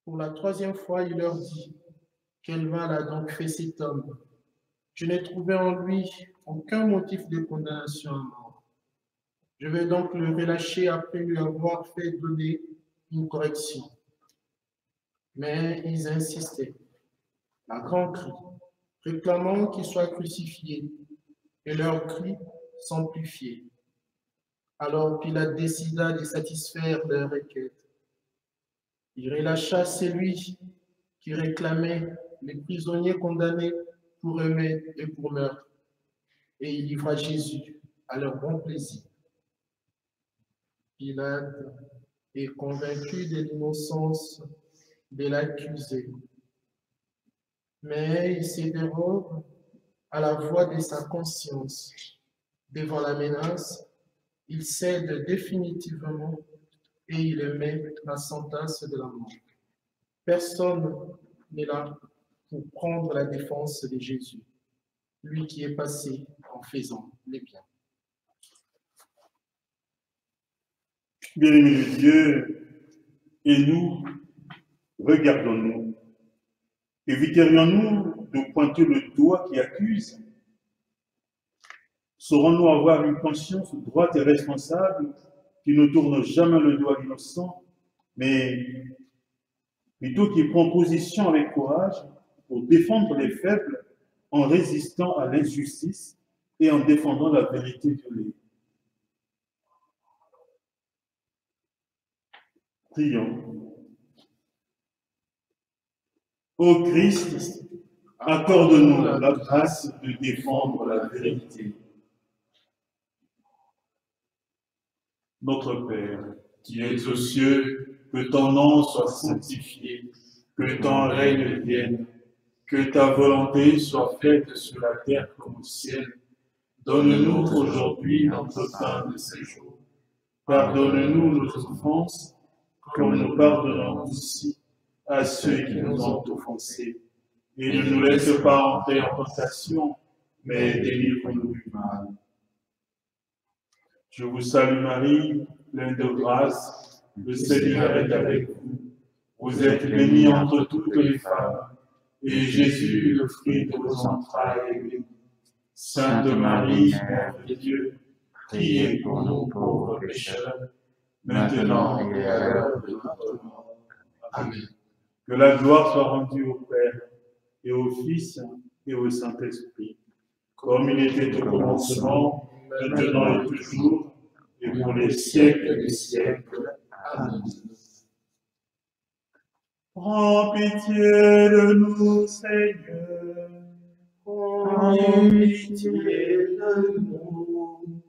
Pour la troisième fois, il leur dit, « Quel mal a donc fait cet homme? Je n'ai trouvé en lui aucun motif de condamnation à mort. Je vais donc le relâcher après lui avoir fait donner une correction. » Mais ils insistaient, à grands cris, réclamant qu'il soit crucifié, et leurs cris s'amplifiaient. Alors Pilate décida de satisfaire leur requête. Il relâcha celui qui réclamait les prisonniers condamnés pour remède et pour meurtre, et il livra Jésus à leur bon plaisir. Pilate est convaincu de l'innocence de l'accusé, mais il se dérobe à la voix de sa conscience. Devant la menace, il cède définitivement et il émet la sentence de la mort. Personne n'est là pour prendre la défense de Jésus, lui qui est passé en faisant les biens. Bien-aimé de Dieu, et nous, regardons-nous. Éviterions-nous de pointer le doigt qui accuse? Saurons-nous avoir une conscience droite et responsable qui ne tourne jamais le doigt à l'innocent, mais plutôt qui prend position avec courage pour défendre les faibles en résistant à l'injustice et en défendant la vérité violée? Prions. Ô Christ, accorde-nous la grâce de défendre la vérité. Notre Père, qui es aux cieux, que ton nom soit sanctifié, que ton règne vienne, que ta volonté soit faite sur la terre comme au ciel. Donne-nous aujourd'hui notre pain de ce jour. Pardonne-nous nos offenses, comme nous pardonnons aussi à ceux qui nous ont offensés. Et ne nous laisse pas entrer en tentation, mais délivre-nous du mal. Je vous salue Marie, pleine de grâce, le Seigneur est avec vous. Vous êtes bénie entre toutes les femmes, et Jésus, le fruit de vos entrailles, est béni. Sainte Marie, Mère de Dieu, priez pour nous pauvres pécheurs, maintenant et à l'heure de notre mort. Amen. Que la gloire soit rendue au Père, et au Fils, et au Saint-Esprit, comme il était au commencement, maintenant et toujours, et pour les siècles des siècles. Amen. Prends pitié de nous, Seigneur. Prends pitié de nous.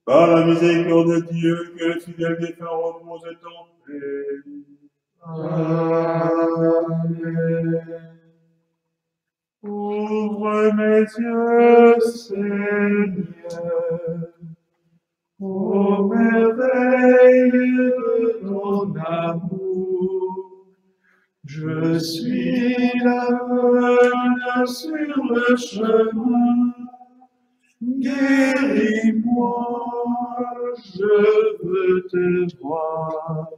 Par la miséricorde de Dieu, que le fidèle défunt repose en paix. Amen. Ouvre mes yeux, Seigneur, ô merveille de ton amour. Je suis l'aveugle sur le chemin. Guéris-moi, je veux te voir.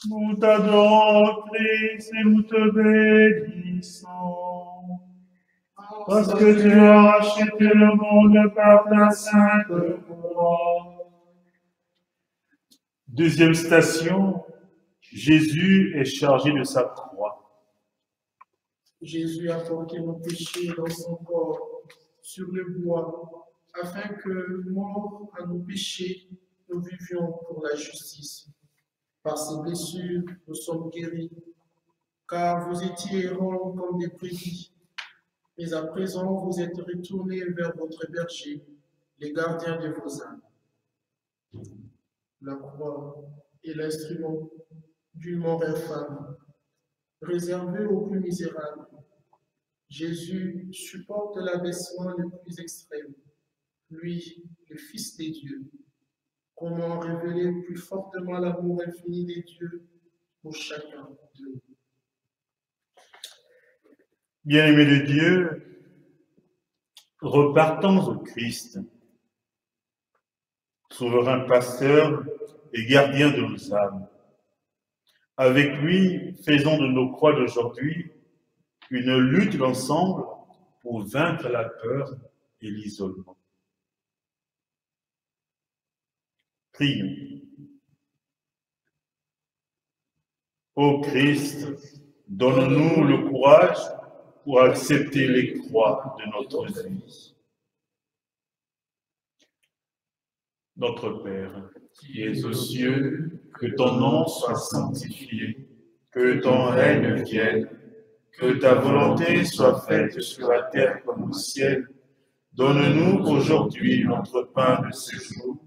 Nous t'adorons, Christ, et nous te bénissons, parce que tu as racheté le monde par ta sainte croix. Deuxième station, Jésus est chargé de sa croix. Jésus a porté nos péchés dans son corps sur le bois, afin que, morts à nos péchés, nous vivions pour la justice. Par ses blessures, nous sommes guéris, car vous étiez errants comme des brebis, mais à présent vous êtes retournés vers votre berger, les gardiens de vos âmes. La croix est l'instrument d'une mort infâme, réservé aux plus misérables. Jésus supporte l'abaissement le plus extrême, lui, le Fils des dieux. Comment révéler plus fortement l'amour infini des dieux pour chacun de nous? Bien-aimés de Dieu, repartons au Christ, souverain pasteur et gardien de nos âmes. Avec lui, faisons de nos croix d'aujourd'hui une lutte d'ensemble pour vaincre la peur et l'isolement. Prions. Ô Christ, donne-nous le courage pour accepter les croix de notre vie. Notre Père, qui es aux cieux, que ton nom soit sanctifié, que ton règne vienne, que ta volonté soit faite sur la terre comme au ciel. Donne-nous aujourd'hui notre pain de ce jour.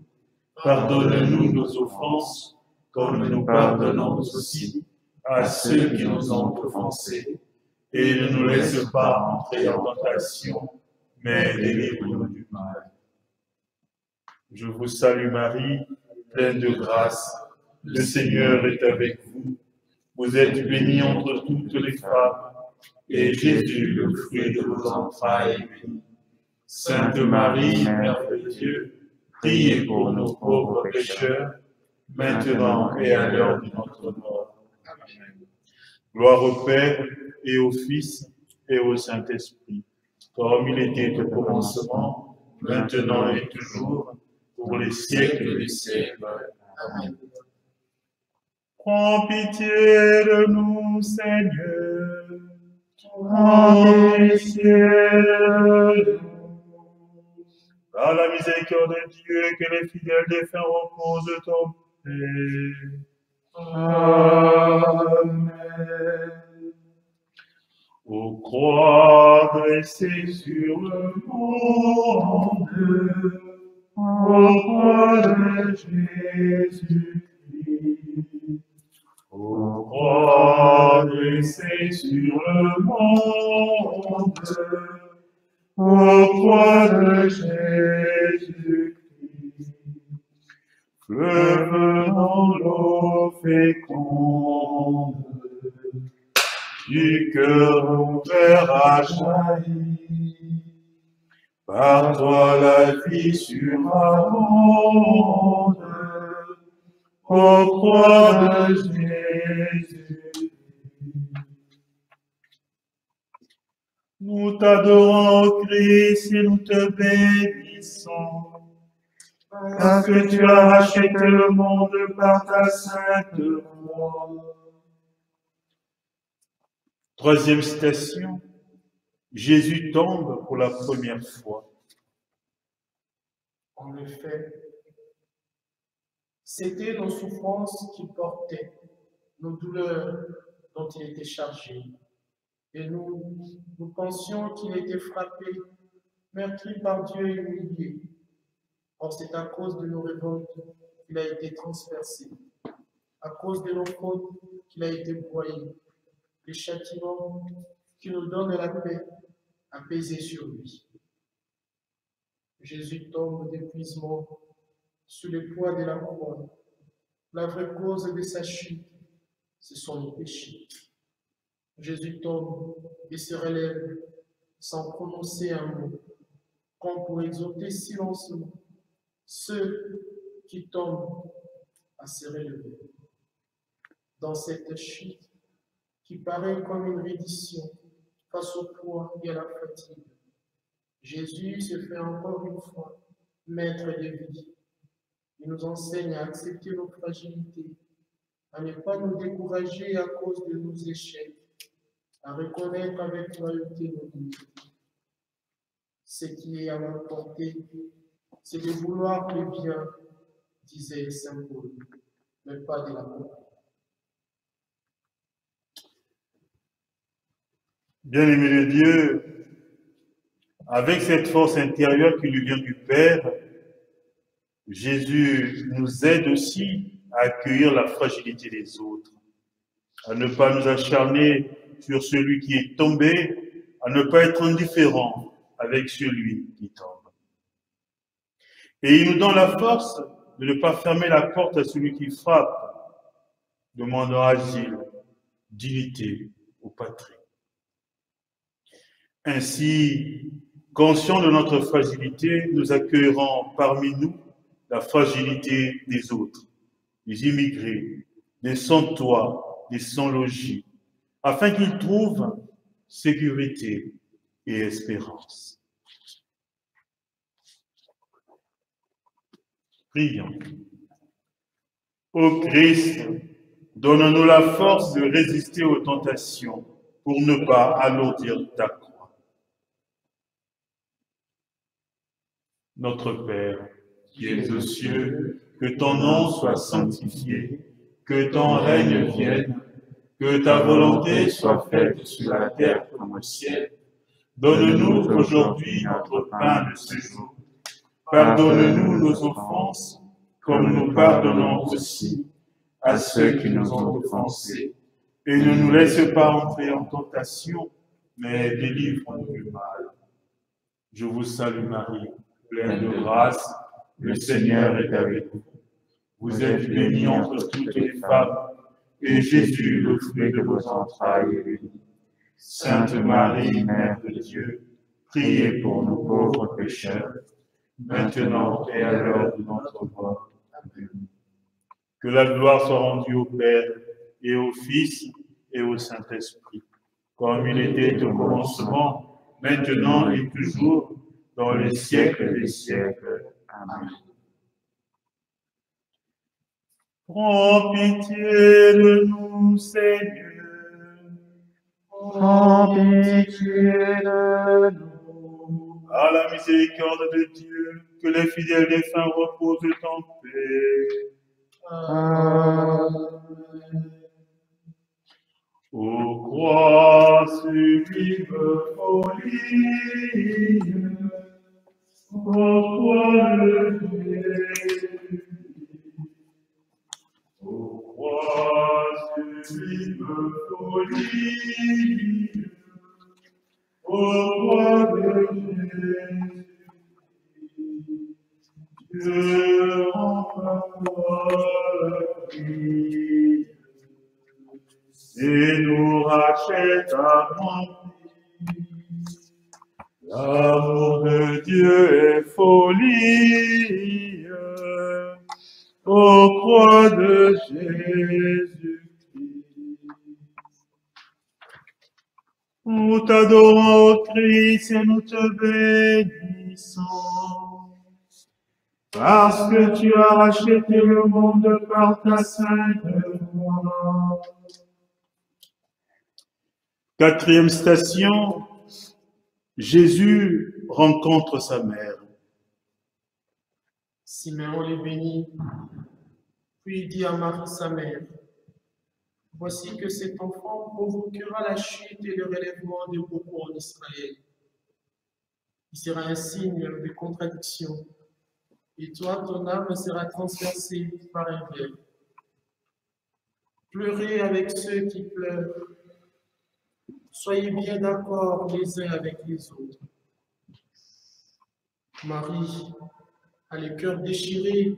Pardonne-nous nos offenses, comme nous pardonnons aussi à ceux qui nous ont offensés. Et ne nous laisse pas entrer en tentation, mais délivre-nous du mal. Je vous salue Marie, pleine de grâce. Le Seigneur est avec vous. Vous êtes bénie entre toutes les femmes, et Jésus, le fruit de vos entrailles, est béni. Sainte Marie, Mère de Dieu, priez pour nos pauvres pécheurs, maintenant et à l'heure de notre mort. Amen. Gloire au Père, et au Fils, et au Saint-Esprit, comme il était au commencement, maintenant et toujours, pour les siècles des siècles. Amen. Prends pitié de nous, Seigneur. Prends pitié de nous. Par la miséricorde de Dieu, que les fidèles défunts reposent de ton paix. Amen. Aux croix dressées sur le monde, aux croix de Jésus-Christ, aux croix dressées sur le monde, aux croix de Jésus-Christ, fleuve dans l'eau féconde, du cœur ouvert à jaillir. Par toi la vie surabonde, ô croix de Jésus. Nous t'adorons, Christ, et nous te bénissons, parce que tu as racheté le monde par ta sainte croix. Troisième citation, Jésus tombe pour la première fois. En effet, c'était nos souffrances qu'il portait, nos douleurs dont il était chargé. Et nous pensions qu'il était frappé, meurtri par Dieu et humilié. Or, c'est à cause de nos révoltes qu'il a été transpercé, à cause de nos fautes qu'il a été broyé. Les châtiments qui nous donnent la paix a pesé sur lui. Jésus tombe d'épuisement sous le poids de la croix. La vraie cause de sa chute, ce sont nos péchés. Jésus tombe et se relève sans prononcer un mot, comme pour exhorter silencieusement ceux qui tombent à se relever. Dans cette chute, qui paraît comme une reddition face au poids et à la fatigue, Jésus se fait encore une fois maître de vie. Il nous enseigne à accepter nos fragilités, à ne pas nous décourager à cause de nos échecs, à reconnaître avec loyauté nos limites. Ce qui est à ma portée, c'est de vouloir le bien, disait Saint Paul, mais pas de la colère. Bien-aimé de Dieu, avec cette force intérieure qui lui vient du Père, Jésus nous aide aussi à accueillir la fragilité des autres, à ne pas nous acharner sur celui qui est tombé, à ne pas être indifférent avec celui qui tombe. Et il nous donne la force de ne pas fermer la porte à celui qui frappe, demandant asile, dignité ou patrie. Ainsi, conscients de notre fragilité, nous accueillerons parmi nous la fragilité des autres, des immigrés, des sans-toit, des sans-logis, afin qu'ils trouvent sécurité et espérance. Prions. Ô Christ, donne-nous la force de résister aux tentations pour ne pas alourdir ta croix. Notre Père, qui es aux cieux, que ton nom soit sanctifié, que ton règne vienne, que ta volonté soit faite sur la terre comme au ciel. Donne-nous aujourd'hui notre pain de ce jour. Pardonne-nous nos offenses, comme nous pardonnons aussi à ceux qui nous ont offensés. Et ne nous laisse pas entrer en tentation, mais délivre-nous du mal. Je vous salue Marie, pleine de grâce, le Seigneur est avec vous. Vous êtes bénie entre toutes les femmes, et Jésus, le fruit de vos entrailles, est béni. Sainte Marie, Mère de Dieu, priez pour nous pauvres pécheurs, maintenant et à l'heure de notre mort. Amen. Que la gloire soit rendue au Père, et au Fils, et au Saint-Esprit, comme il était au commencement, maintenant et toujours, dans les siècles des siècles. Amen. Prends pitié de nous, Seigneur. Prends pitié de nous. À la miséricorde de Dieu, que les fidèles défunts reposent en paix. Amen. Ô croix sublime folie, ô croix de Jésus, ô croix sublime folie, ô croix de Jésus, Dieu renvoie la vie. Et nous rachète à grand prix. L'amour de Dieu est folie, ô croix de Jésus-Christ. Nous t'adorons, ô Christ, et nous te bénissons, parce que tu as racheté le monde par ta sainte voix. Quatrième station, Jésus rencontre sa mère. Simeon les bénit, puis il dit à Marie sa mère, « Voici que cet enfant provoquera la chute et le relèvement de beaucoup en Israël. Il sera un signe de contradiction, et toi, ton âme sera transpercée par un glaive. Pleurez avec ceux qui pleurent. Soyez bien d'accord les uns avec les autres. » Marie a le cœur déchiré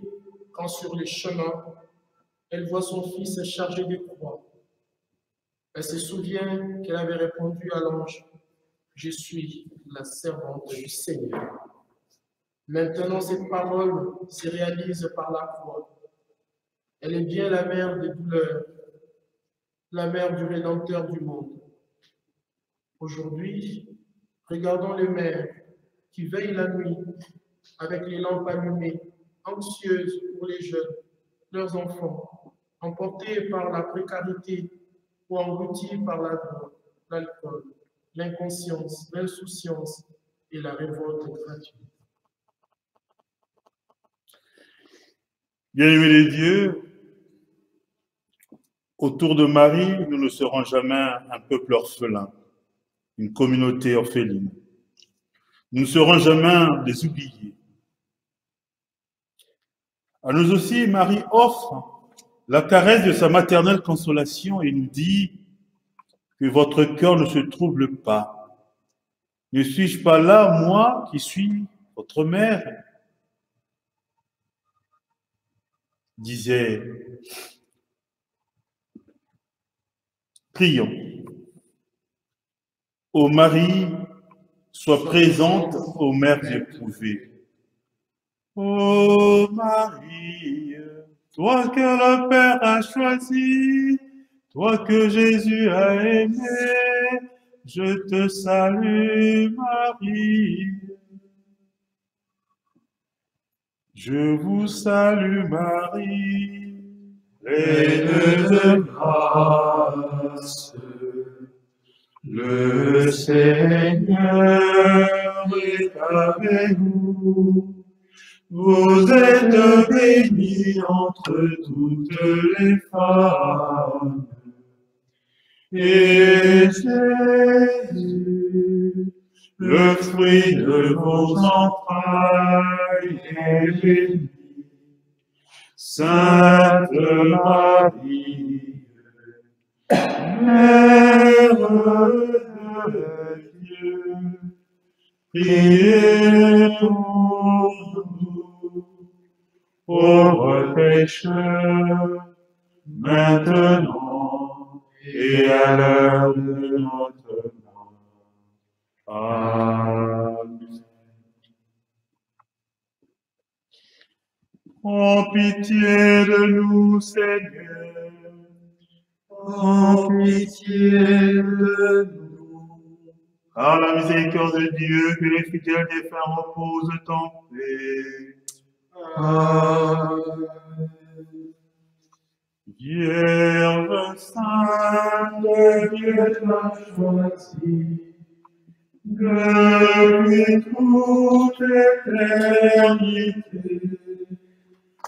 quand sur le chemin, elle voit son fils chargé de croix. Elle se souvient qu'elle avait répondu à l'ange, « Je suis la servante du Seigneur. » Maintenant, cette parole se réalise par la croix. Elle est bien la mère des douleurs, la mère du Rédempteur du monde. Aujourd'hui, regardons les mères qui veillent la nuit avec les lampes allumées, anxieuses pour les jeunes, leurs enfants, emportés par la précarité ou engloutis par la drogue, l'alcool, l'inconscience, l'insouciance et la révolte gratuite. Bien-aimés de Dieu, autour de Marie, nous ne serons jamais un peuple orphelin, une communauté orpheline. Nous ne serons jamais des oubliés. À nous aussi, Marie offre la caresse de sa maternelle consolation et nous dit que votre cœur ne se trouble pas. Ne suis-je pas là, moi, qui suis votre mère? Disait, prions. Ô Marie, sois présente aux mères éprouvées. Ô Marie, toi que le Père a choisi, Toi que Jésus a aimé, je te salue, Marie. Je vous salue, Marie, pleine de grâce. Le Seigneur est avec vous. Vous êtes bénie entre toutes les femmes. Et Jésus, le fruit de vos entrailles, est béni. Sainte Marie, Mère de Dieu, priez pour nous, pauvres pécheurs, maintenant et à l'heure de notre mort. Amen. En pitié de nous, Seigneur. En pitié de nous. Par la miséricorde de Dieu, que les fidèles défunts reposent en paix. Amen. Vierge sainte, Dieu t'a choisie depuis toute l'éternité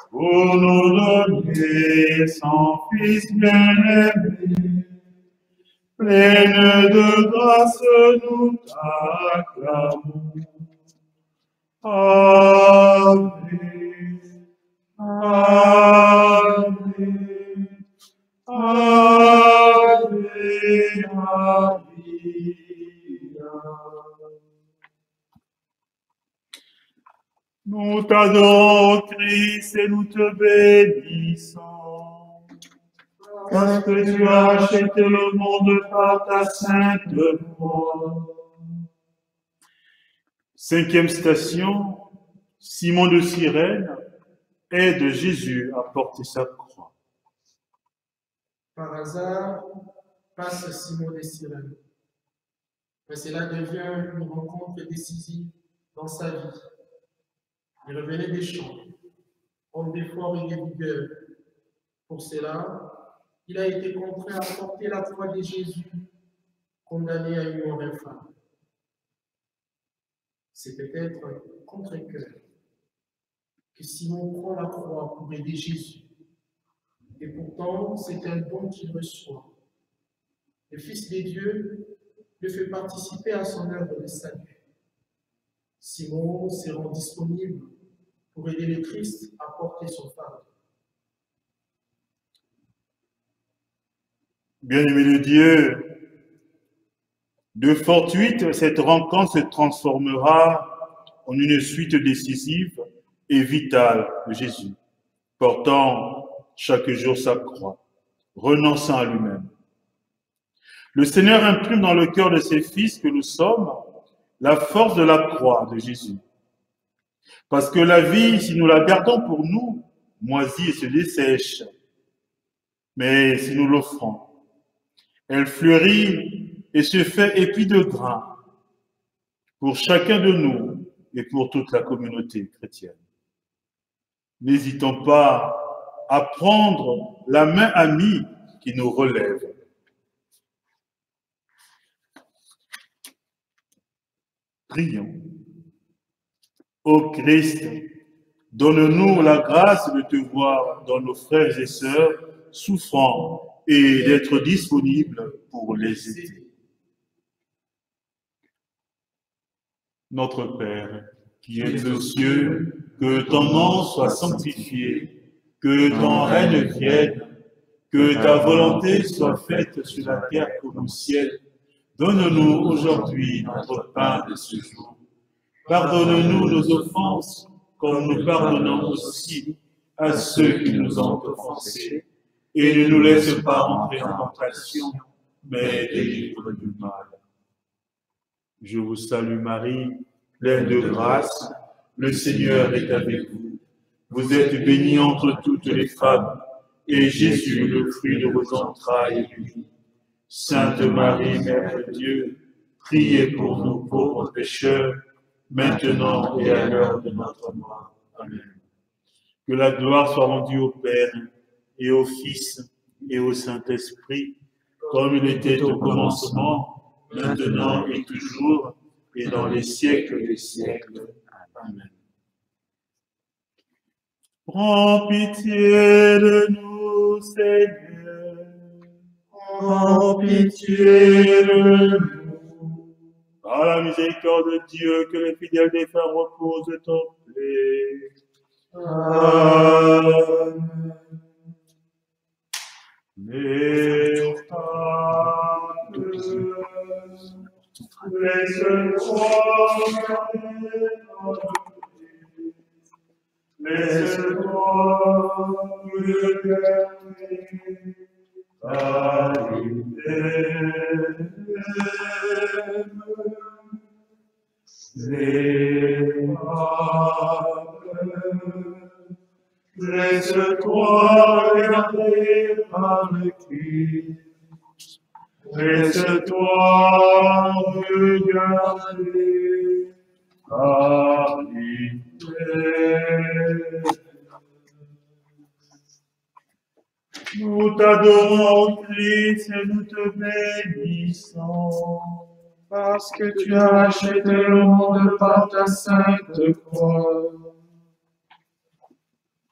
pour nous donner son Fils bien-aimé. Pleine de grâce, nous t'acclamons. Amen. Amen. Ave Maria. Nous t'adorons, Christ, et nous te bénissons, parce que tu as acheté le monde par ta sainte croix. Cinquième station, Simon de Cyrène aide Jésus à porter sa croix. Par hasard, passe Simon de Cyrène. Mais cela devient une rencontre décisive dans sa vie. Il revenait des champs, homme d'effort et de vigueur. Pour cela, il a été contraint à porter la croix de Jésus, condamné à une mort infâme. C'est peut-être contre-cœur que Simon prend la croix pour aider Jésus. Et pourtant, c'est un don qu'il reçoit. Le Fils de Dieu le fait participer à son œuvre de salut. Simon se rend disponible pour aider le Christ à porter son fardeau. Bien-aimé de Dieu, de fortuite, cette rencontre se transformera en une suite décisive et vitale de Jésus, portant chaque jour sa croix, renonçant à lui-même. Le Seigneur imprime dans le cœur de ses fils que nous sommes la force de la croix de Jésus. Parce que la vie, si nous la gardons pour nous, moisit et se dessèche. Mais si nous l'offrons, elle fleurit et se fait épi de grain pour chacun de nous et pour toute la communauté chrétienne. N'hésitons pas à prendre la main amie qui nous relève. Prions. Ô Christ, donne-nous la grâce de te voir dans nos frères et sœurs souffrants et d'être disponibles pour les aider. Notre Père, qui es aux cieux, que ton nom soit sanctifié, que ton règne vienne, que ta volonté soit faite sur la terre comme au ciel. Donne-nous aujourd'hui notre pain de ce jour. Pardonne-nous nos offenses, comme nous pardonnons aussi à ceux qui nous ont offensés. Et ne nous laisse pas entrer en tentation, mais délivre du mal. Je vous salue Marie, pleine de grâce, le Seigneur est avec vous. Vous êtes bénie entre toutes les femmes, et Jésus, le fruit de vos entrailles, est béni. Sainte Marie, Mère de Dieu, priez pour nous pauvres pécheurs, maintenant et à l'heure de notre mort. Amen. Que la gloire soit rendue au Père, et au Fils, et au Saint-Esprit, comme il était au commencement, maintenant et toujours, et dans les siècles des siècles. Amen. Prends pitié de nous, Seigneur. Prends pitié de nous. Par la miséricorde de Dieu, que les fidèles défunts reposent en paix. Amen. Les papes, laisse-moi laisse-toi regarder par le Christ. Laisse-toi regarder par l'Éternel. Nous t'adorons, Christ, et nous te bénissons, parce que tu as racheté le monde par ta sainte croix.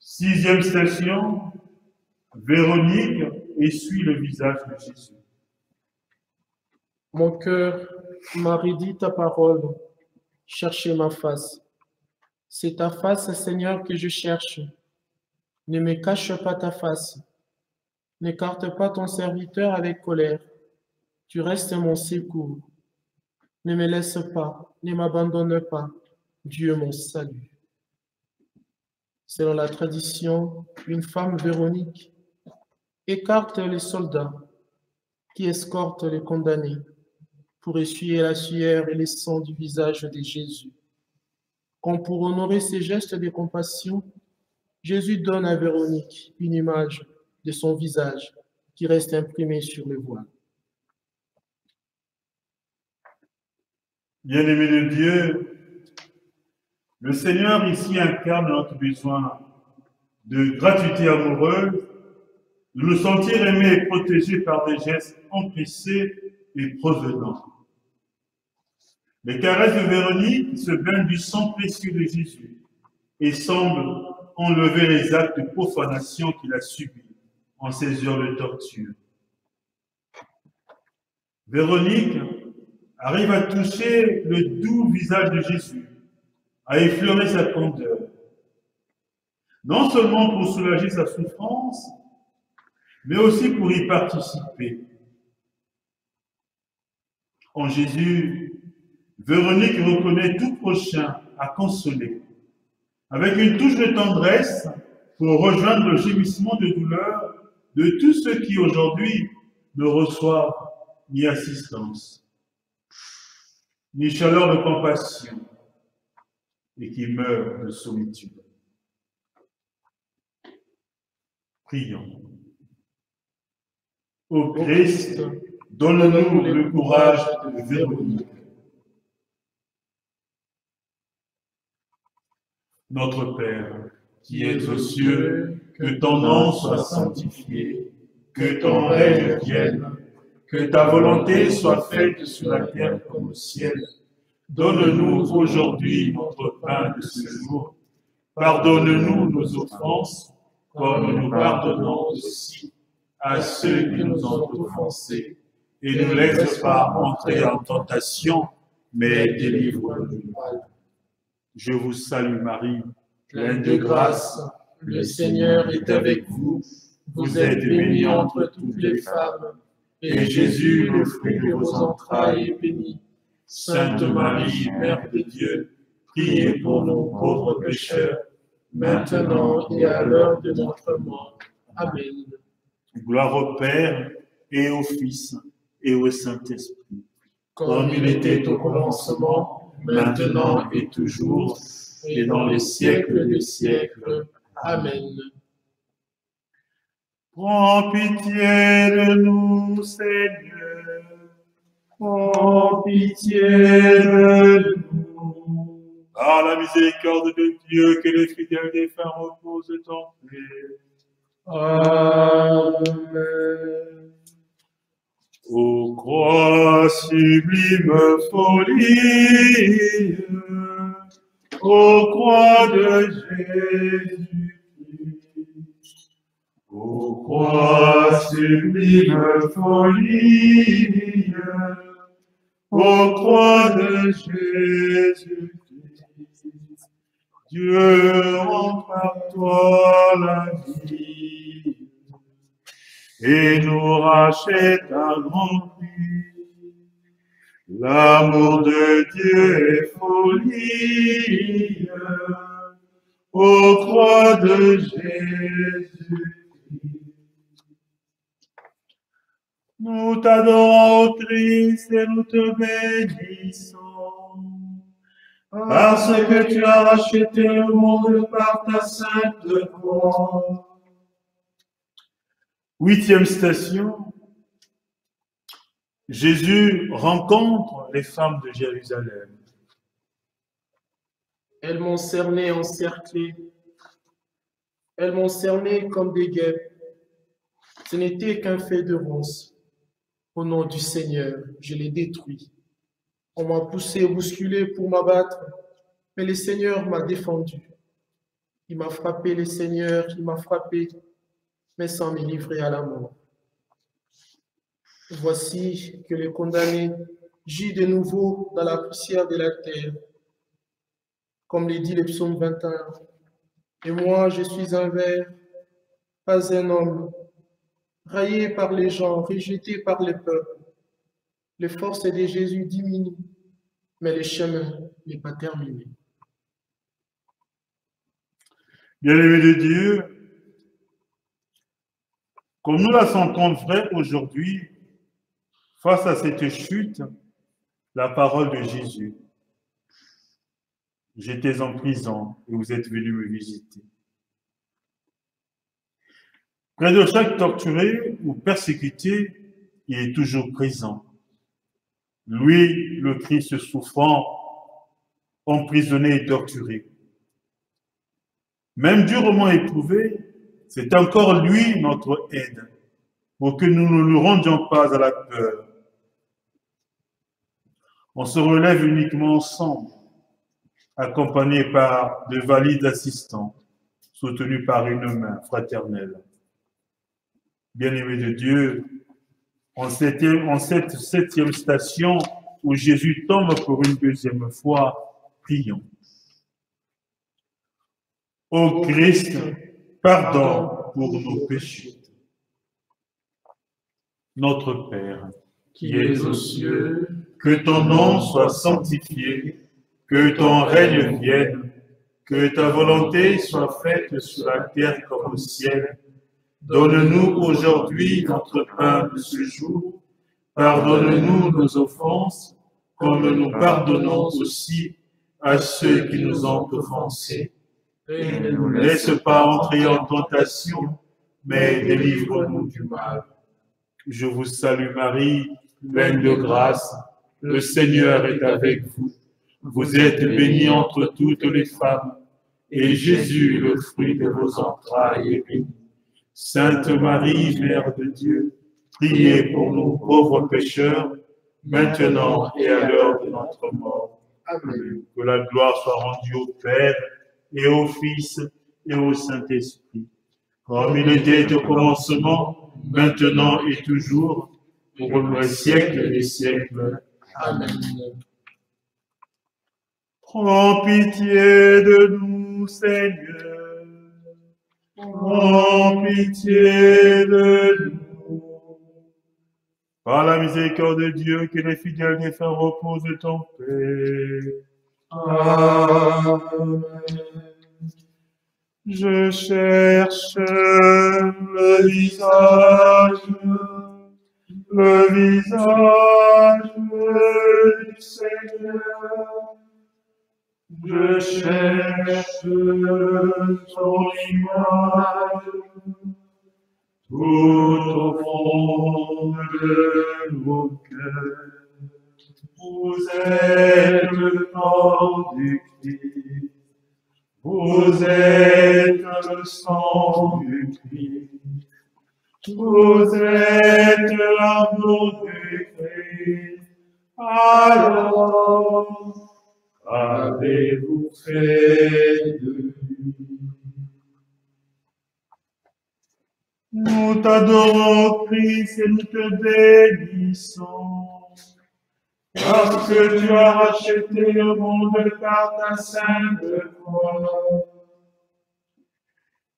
6e station, Véronique essuie le visage de Jésus. Mon cœur m'a redit ta parole, cherchez ma face. C'est ta face, Seigneur, que je cherche. Ne me cache pas ta face. N'écarte pas ton serviteur avec colère. Tu restes mon secours. Ne me laisse pas, ne m'abandonne pas, Dieu mon salut. Selon la tradition, une femme Véronique écarte les soldats qui escortent les condamnés pour essuyer la sueur et les sangs du visage de Jésus. Comme pour honorer ces gestes de compassion, Jésus donne à Véronique une image de son visage qui reste imprimée sur le voile. Bien-aimés de Dieu, le Seigneur ici incarne notre besoin de gratuité amoureuse, de nous sentir aimés et protégés par des gestes empressés et provenants. Les caresses de Véronique se baignent du sang précieux de Jésus et semblent enlever les actes de profanation qu'il a subis en ces heures de torture. Véronique arrive à toucher le doux visage de Jésus, à effleurer sa candeur, non seulement pour soulager sa souffrance, mais aussi pour y participer. En Jésus, Véronique reconnaît tout prochain à consoler, avec une touche de tendresse pour rejoindre le gémissement de douleur de tous ceux qui aujourd'hui ne reçoivent ni assistance, ni chaleur de compassion, et qui meurent de solitude. Prions. Ô Christ, donne-nous le courage de Véronique. Notre Père, qui es aux cieux, que ton nom soit sanctifié, que ton règne vienne, que ta volonté soit faite sur la terre comme au ciel. Donne-nous aujourd'hui notre pain de ce jour. Pardonne-nous nos offenses, comme nous pardonnons aussi à ceux qui nous ont offensés. Et ne laisse pas entrer en tentation, mais délivre-nous du mal. Je vous salue Marie, pleine de grâce, le Seigneur est avec vous. Vous êtes bénie entre toutes les femmes, et Jésus, le fruit de vos entrailles, est béni. Sainte Marie, Mère de Dieu, priez pour nous pauvres pécheurs, maintenant et à l'heure de notre mort. Amen. Gloire au Père, et au Fils, et au Saint-Esprit, comme il était au commencement, maintenant et toujours, et dans les siècles des siècles. Amen. Prends pitié de nous, Seigneur. Prends pitié de nous. Par la miséricorde de Dieu, que les fidèles défunts reposent en paix. Amen. Ô croix sublime folie, ô croix de Jésus-Christ, ô croix sublime folie, ô croix de Jésus-Christ, Dieu rend par toi la vie et nous rachète à grand prix. L'amour de Dieu est folie, ô croix de Jésus. Nous t'adorons, ô Christ, et nous te bénissons, parce que tu as racheté le monde par ta sainte croix. 8e station, Jésus rencontre les femmes de Jérusalem. Elles m'ont cerné, encerclé. Elles m'ont cerné comme des guêpes. Ce n'était qu'un fait de ronces. Au nom du Seigneur, je les détruis. On m'a poussé, bousculé pour m'abattre, mais le Seigneur m'a défendu. Il m'a frappé, le Seigneur, il m'a frappé, mais sans me livrer à la mort. Voici que le condamné gît de nouveau dans la poussière de la terre, comme le dit le psaume 21. Et moi, je suis un ver, pas un homme, raillé par les gens, rejeté par les peuples. Les forces de Jésus diminuent, mais le chemin n'est pas terminé. Bien-aimés de Dieu, comme nous la sentons vraie aujourd'hui, face à cette chute, la parole de Jésus. J'étais en prison et vous êtes venus me visiter. Près de chaque torturé ou persécuté, il est toujours présent. Lui, le Christ souffrant, emprisonné et torturé. Même durement éprouvé, c'est encore lui notre aide, pour que nous ne nous rendions pas à la peur. On se relève uniquement ensemble, accompagné par de valides assistants, soutenus par une main fraternelle. Bien-aimés de Dieu, en cette 7e station où Jésus tombe pour une 2e fois, prions. Ô Christ, pardon pour nos péchés. Notre Père, qui es aux cieux, que ton nom soit sanctifié, que ton règne vienne, que ta volonté soit faite sur la terre comme au ciel. Donne-nous aujourd'hui notre pain de ce jour. Pardonne-nous nos offenses, comme nous pardonnons aussi à ceux qui nous ont offensés. Et ne nous laisse pas entrer en tentation, mais délivre-nous du mal. Je vous salue Marie, pleine de grâce, le Seigneur est avec vous. Vous êtes bénie entre toutes les femmes, et Jésus, le fruit de vos entrailles, est béni. Sainte Marie, Mère de Dieu, priez pour nous pauvres pécheurs, maintenant et à l'heure de notre mort. Amen. Que la gloire soit rendue au Père, et au Fils, et au Saint-Esprit, comme il était au commencement, maintenant et toujours, pour le siècle des siècles. Amen. Prends pitié de nous, Seigneur. Prends pitié de nous. Par la miséricorde de Dieu, que les fidèles défunts reposent en paix. Amen. Je cherche le visage du Seigneur. Je cherche son image. tout au fond de vos cœurs. Vous êtes le corps du Christ, vous êtes le sang du Christ, vous êtes l'amour du Christ. Alors, avez-vous fait de lui? Nous t'adorons, Christ, et nous te bénissons, parce que tu as racheté le monde par ta sainte croix.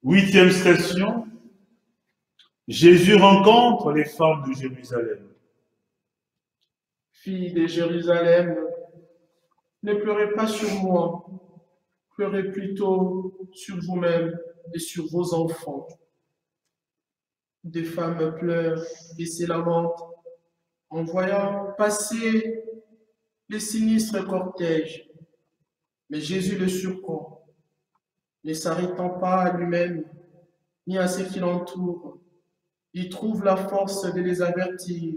8e station, Jésus rencontre les femmes de Jérusalem. Filles de Jérusalem, ne pleurez pas sur moi, pleurez plutôt sur vous-même et sur vos enfants. Des femmes pleurent et se lamentent en voyant passer les sinistres cortèges. Mais Jésus le surprend, ne s'arrêtant pas à lui-même ni à ceux qui l'entourent. Il trouve la force de les avertir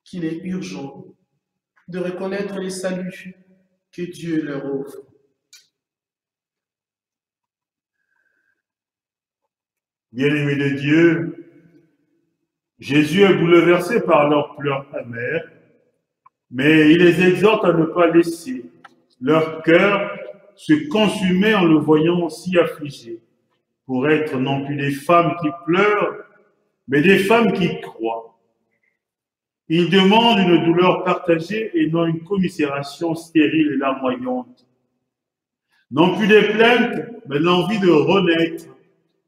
qu'il est urgent de reconnaître les saluts que Dieu leur offre. Bien-aimés de Dieu, Jésus est bouleversé par leurs pleurs amers, mais il les exhorte à ne pas laisser leur cœur se consumer en le voyant si affligé, pour être non plus des femmes qui pleurent, mais des femmes qui croient. Il demande une douleur partagée et non une commisération stérile et larmoyante. Non plus des plaintes, mais l'envie de renaître,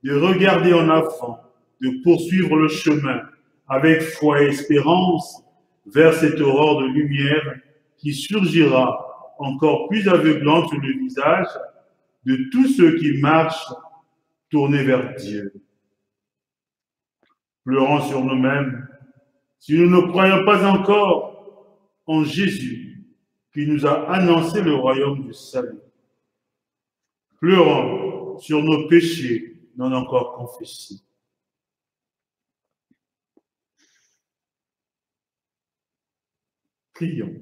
de regarder en avant, de poursuivre le chemin avec foi et espérance vers cette aurore de lumière qui surgira encore plus aveuglante sur le visage de tous ceux qui marchent tournés vers Dieu. Pleurons sur nous-mêmes si nous ne croyons pas encore en Jésus qui nous a annoncé le royaume du salut. Pleurons sur nos péchés non encore confessés. Prions.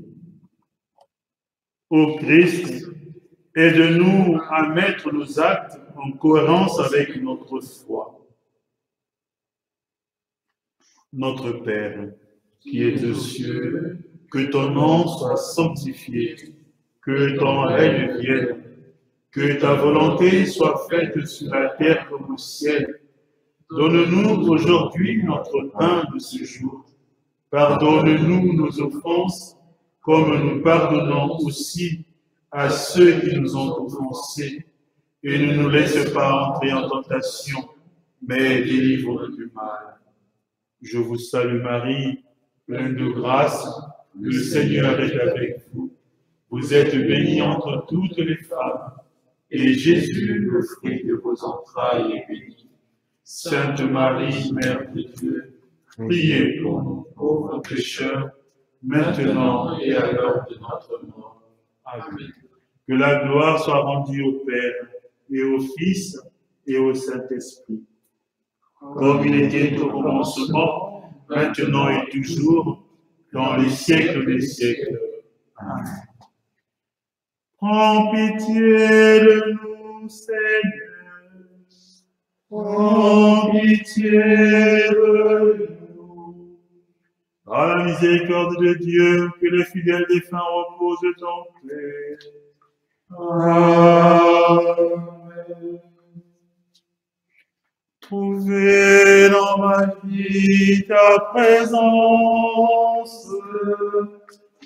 Ô Christ, aide-nous à mettre nos actes en cohérence avec notre foi. Notre Père, qui es aux cieux, que ton nom soit sanctifié, que ton règne vienne, que ta volonté soit faite sur la terre comme au ciel. Donne-nous aujourd'hui notre pain de ce jour. Pardonne-nous nos offenses, comme nous pardonnons aussi à ceux qui nous ont offensés. Et ne nous laisse pas entrer en tentation, mais délivre-nous du mal. Je vous salue Marie, pleine de grâce, le Seigneur est avec vous. Vous êtes bénie entre toutes les femmes, et Jésus, le fruit de vos entrailles, est béni. Sainte Marie, Mère de Dieu, priez pour nous pauvres pécheurs, maintenant et à l'heure de notre mort. Amen. Que la gloire soit rendue au Père, et au Fils, et au Saint-Esprit, comme il était au commencement, maintenant et toujours, dans les siècles des siècles. Amen. Prends pitié de nous, Seigneur. Prends pitié de nous. Par la miséricorde de Dieu, que les fidèles défunts reposent en paix. Amen. Trouvez dans ma vie ta présence,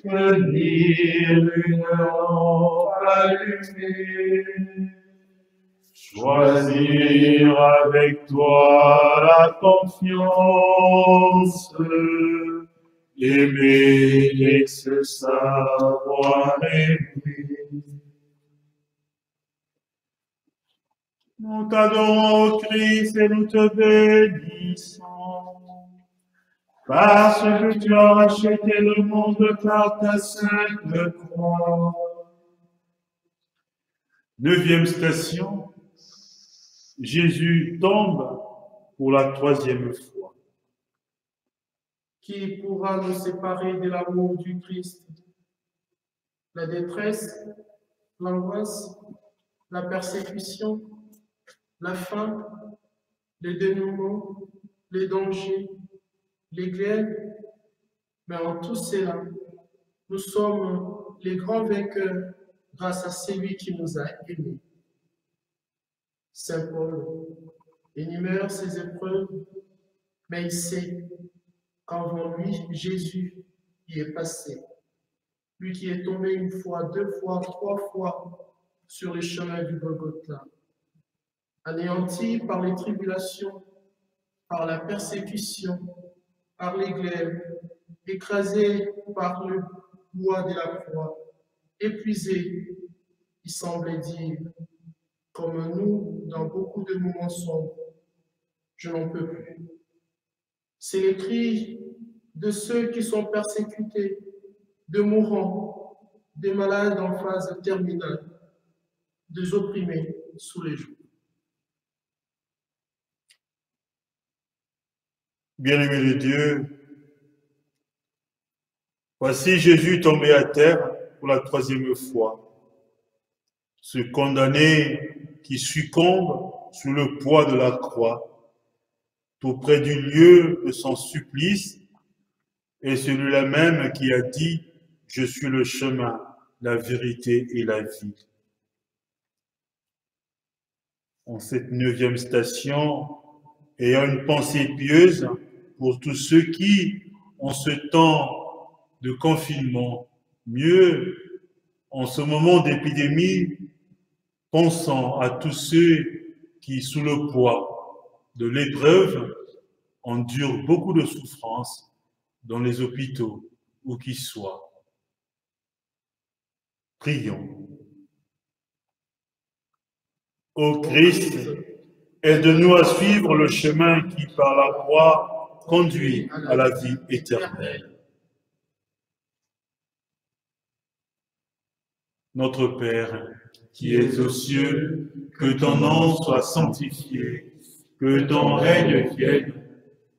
venir une lampe allumée, choisir avec toi la confiance, aimer et se savoir aimer. Nous t'adorons, Christ, et nous te bénissons, parce que tu as racheté le monde par ta sainte croix. 9e station, Jésus tombe pour la 3e fois. Qui pourra nous séparer de l'amour du Christ? La détresse, l'angoisse, la persécution, la faim, les dénouements, les dangers, les glaives. Mais en tout cela, nous sommes les grands vainqueurs grâce à celui qui nous a aimés. Saint Paul énumère ses épreuves, mais il sait qu'avant lui, Jésus y est passé. Lui qui est tombé une fois, 2 fois, 3 fois sur les chemins du Golgotha, anéanti par les tribulations, par la persécution, par les glaives, écrasé par le poids de la croix, épuisé, il semblait dire, comme nous, dans beaucoup de moments sombres, je n'en peux plus. C'est le cri de ceux qui sont persécutés, de mourants, des malades en phase terminale, des opprimés sous les joues. Bien-aimé de Dieu, voici Jésus tombé à terre pour la 3e fois. Ce condamné qui succombe sous le poids de la croix, tout près du lieu de son supplice, et celui-là même qui a dit « Je suis le chemin, la vérité et la vie ». En cette 9e station, ayant une pensée pieuse pour tous ceux qui, en ce temps de confinement, mieux en ce moment d'épidémie, pensant à tous ceux qui, sous le poids de l'épreuve, endurent beaucoup de souffrances dans les hôpitaux, où qu'ils soient. Prions. Ô Christ, aide-nous à suivre le chemin qui, par la croix, conduit à la vie éternelle. Notre Père, qui es aux cieux, que ton nom soit sanctifié, que ton règne vienne,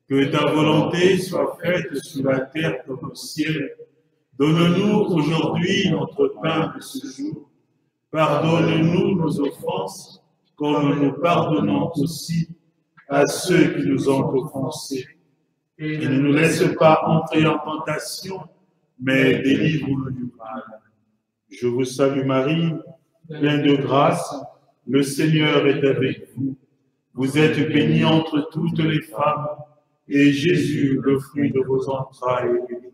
que ta volonté soit faite sur la terre comme au ciel. Donne-nous aujourd'hui notre pain de ce jour. Pardonne-nous nos offenses, comme nous pardonnons aussi à ceux qui nous ont offensés. Et ne nous laisse pas entrer en tentation, mais délivre-nous du mal. Je vous salue Marie, pleine de grâce, le Seigneur est avec vous. Vous êtes bénie entre toutes les femmes, et Jésus, le fruit de vos entrailles, est béni.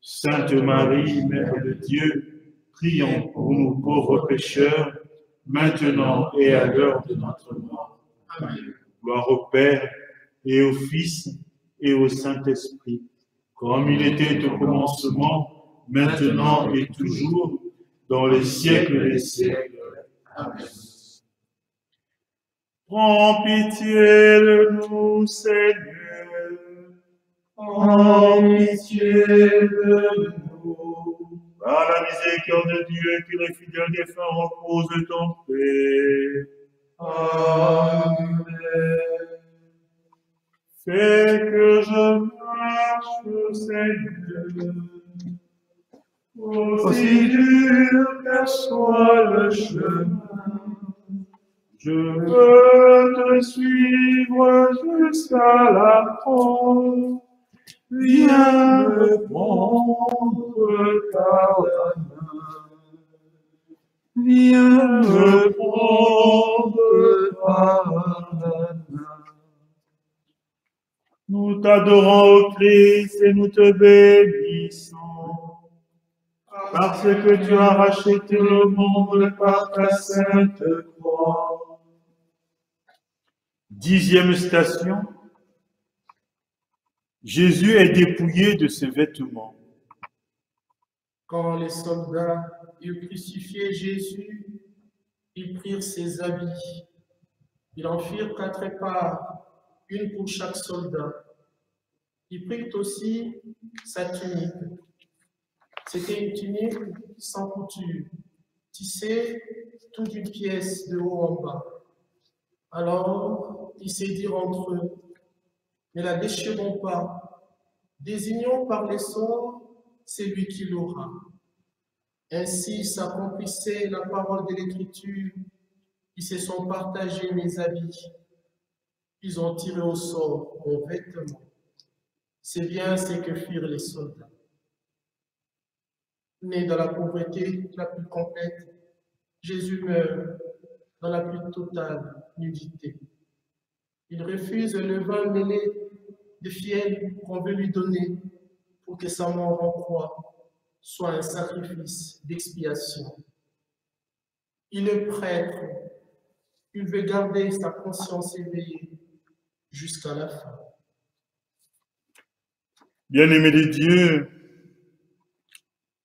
Sainte Marie, Mère de Dieu, prions pour nous pauvres pécheurs, maintenant et à l'heure de notre mort. Amen. Gloire au Père, et au Fils, et au Saint-Esprit, comme il était au commencement, maintenant et toujours, dans les siècles des siècles. Amen. Prends pitié de nous, Seigneur. Prends pitié de nous. Par la miséricorde de Dieu, que les fidèles défunts reposent en paix. Amen. Fais que je marche, Seigneur, aussi dur que soit le chemin. Je veux te suivre jusqu'à la croix. Viens me prendre par la main. Viens me prendre par la main. Nous t'adorons, ô Christ, et nous te bénissons. Parce que tu as racheté le monde par ta sainte croix. 10e station. Jésus est dépouillé de ses vêtements. Quand les soldats eurent crucifié Jésus, ils prirent ses habits. Ils en firent 4 parts, une pour chaque soldat. Ils prirent aussi sa tunique. C'était une tunique sans couture, tissée tout d'une pièce de haut en bas. Alors, ils se dirent entre eux, ne la déchirons pas, désignant par les sorts celui qui l'aura. Ainsi s'accomplissait la parole de l'Écriture. Ils se sont partagés mes habits. Ils ont tiré au sort mon vêtement. C'est bien ce que firent les soldats. Né dans la pauvreté la plus complète, Jésus meurt dans la plus totale nudité. Il refuse le vin mêlé de fiel qu'on veut lui donner pour que sa mort en croix soit un sacrifice d'expiation. Il est prêtre, il veut garder sa conscience éveillée jusqu'à la fin. Bien-aimés de Dieu,